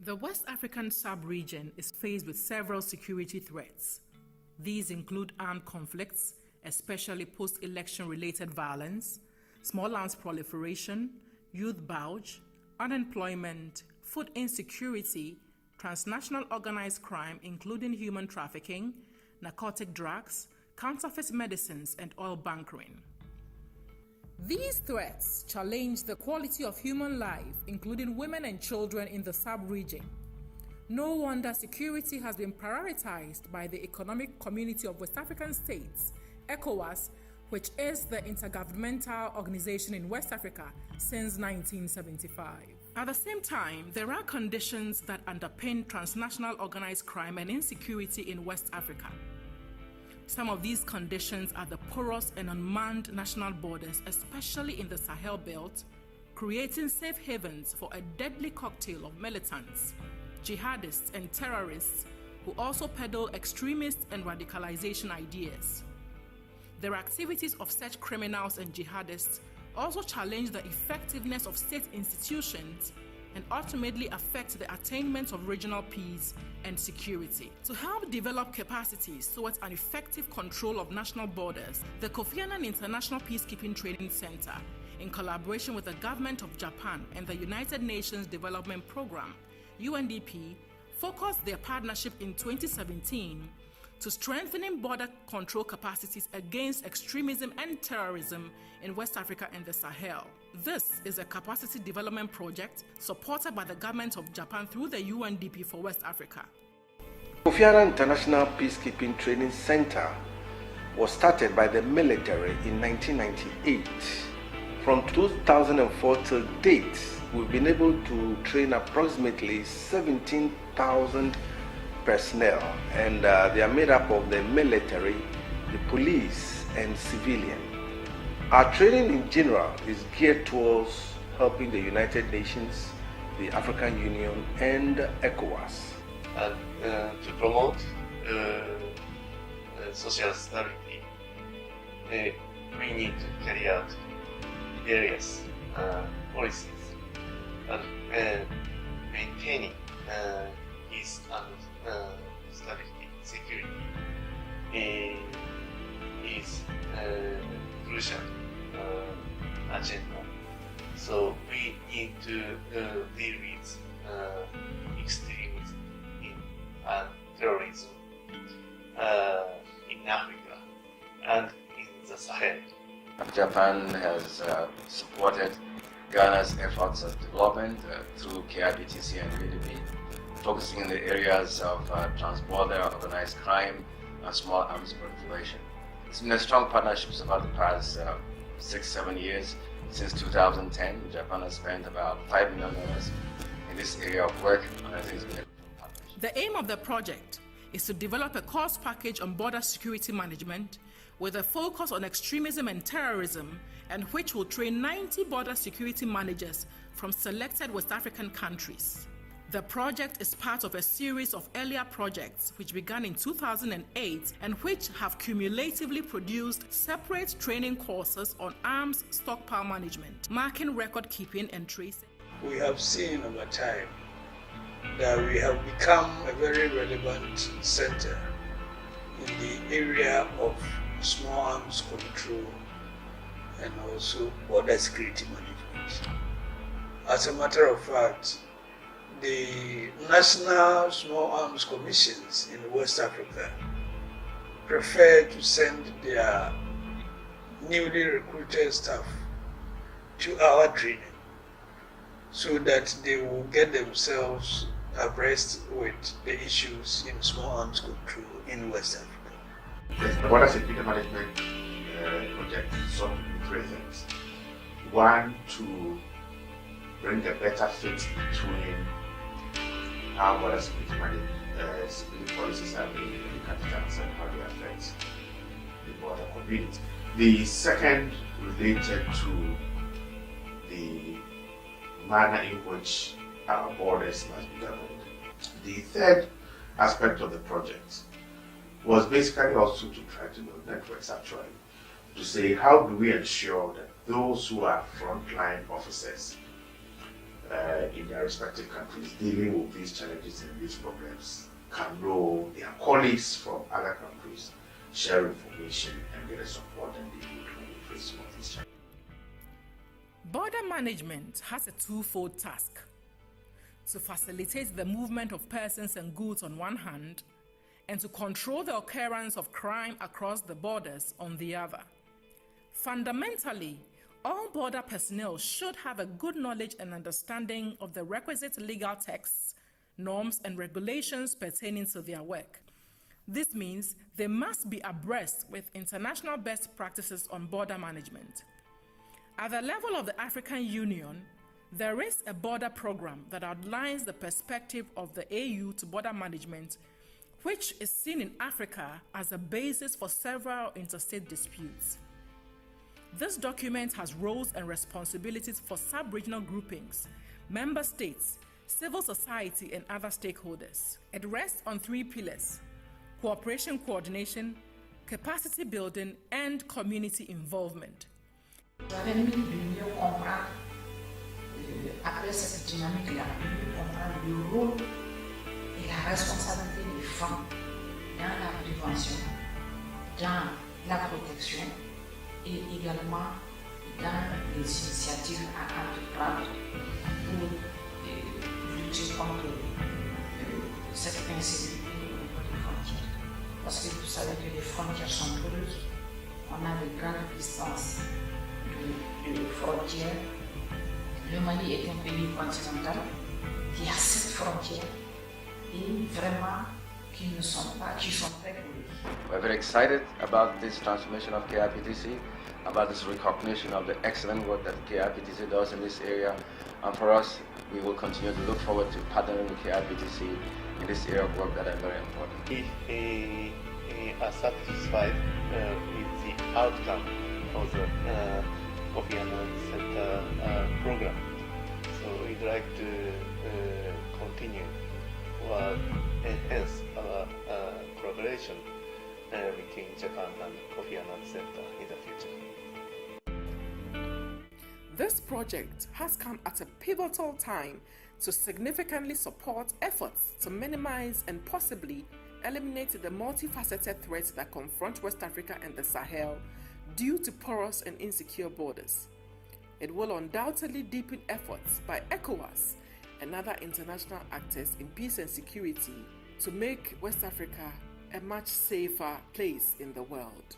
The West African sub-region is faced with several security threats. These include armed conflicts, especially post-election related violence, small arms proliferation, youth bulge, unemployment, food insecurity, transnational organized crime including human trafficking, narcotic drugs, counterfeit medicines, and oil bunkering. These threats challenge the quality of human life, including women and children in the sub-region. No wonder security has been prioritized by the Economic Community of West African States, ECOWAS, which is the intergovernmental organization in West Africa since 1975. At the same time, there are conditions that underpin transnational organized crime and insecurity in West Africa. Some of these conditions are the porous and unmanned national borders, especially in the Sahel belt, creating safe havens for a deadly cocktail of militants, jihadists, and terrorists who also peddle extremist and radicalization ideas. The activities of such criminals and jihadists also challenge the effectiveness of state institutions and ultimately affect the attainment of regional peace and security. To help develop capacities towards an effective control of national borders, the Kofi Annan International Peacekeeping Training Center, in collaboration with the Government of Japan and the United Nations Development Program, UNDP, focused their partnership in 2017 to strengthening border control capacities against extremism and terrorism in West Africa and the Sahel. This is a capacity development project supported by the Government of Japan through the UNDP for West Africa. Kofi Annan International Peacekeeping Training Center was started by the military in 1998. From 2004 till date, we've been able to train approximately 17,000 personnel, and they are made up of the military, the police, and civilian. Our training in general is geared towards helping the United Nations, the African Union, and ECOWAS. And to promote social stability, we need to carry out various policies and maintaining peace and stability, security is crucial agenda. So we need to deal with extremism and terrorism in Africa and in the Sahel. Japan has supported Ghana's efforts of development through KAIPTC and UNDP, focusing in the areas of transborder organized crime and small arms proliferation. It's been a strong partnership over the past 6-7 years. Since 2010, Japan has spent about $5 million in this area of work, and I think it's been a good partnership. The aim of the project is to develop a course package on border security management with a focus on extremism and terrorism, and which will train 90 border security managers from selected West African countries. The project is part of a series of earlier projects which began in 2008 and which have cumulatively produced separate training courses on arms stockpile management, marking record keeping and tracing. We have seen over time that we have become a very relevant center in the area of small arms control and also border security management. As a matter of fact, the National Small Arms Commissions in West Africa prefer to send their newly recruited staff to our training so that they will get themselves abreast with the issues in small arms control in West Africa. Yes, the border security management project sought three things. One, to bring a better fit between how border security security policies are being in the capitals and how they affect the border community. The second related to the manner in which our borders must be governed. The third aspect of the project was basically also to try to build networks, actually, to say how do we ensure that those who are frontline officers in their respective countries dealing with these challenges and these problems can know their colleagues from other countries, share information, and get the support and they need when we face some of these challenges. Border management has a twofold task: to facilitate the movement of persons and goods on one hand, and to control the occurrence of crime across the borders on the other. Fundamentally, all border personnel should have a good knowledge and understanding of the requisite legal texts, norms, and regulations pertaining to their work. This means they must be abreast with international best practices on border management. At the level of the African Union, there is a border program that outlines the perspective of the AU to border management, which is seen in Africa as a basis for several interstate disputes. This document has roles and responsibilities for sub-regional groupings, member states, civil society, and other stakeholders. It rests on 3 pillars: cooperation coordination, capacity building, and community involvement. Vous avez mis de mieux comprendre, après cette dynamique-là, de mieux comprendre le rôle et la responsabilité des femmes dans la prévention, dans la protection et également dans les initiatives à entreprendre pour lutter contre cette insécurité au niveau des frontières. Parce que vous savez que les frontières sont poreuses, on a de grandes distances de frontières. Le Mali est un pays continental qui a 7 frontières et vraiment qui sont très poreuses. We're very excited about this transformation of KAIPTC, about this recognition of the excellent work that KAIPTC does in this area. And for us, we will continue to look forward to partnering with KAIPTC in this area of work that are very important. We are satisfied with the outcome of the Kofi Annan Center program. So we'd like to continue or enhance our collaboration between Japan and Kofi Annan Center in the future. This project has come at a pivotal time to significantly support efforts to minimize and possibly eliminate the multifaceted threats that confront West Africa and the Sahel due to porous and insecure borders. It will undoubtedly deepen efforts by ECOWAS and other international actors in peace and security to make West Africa a much safer place in the world.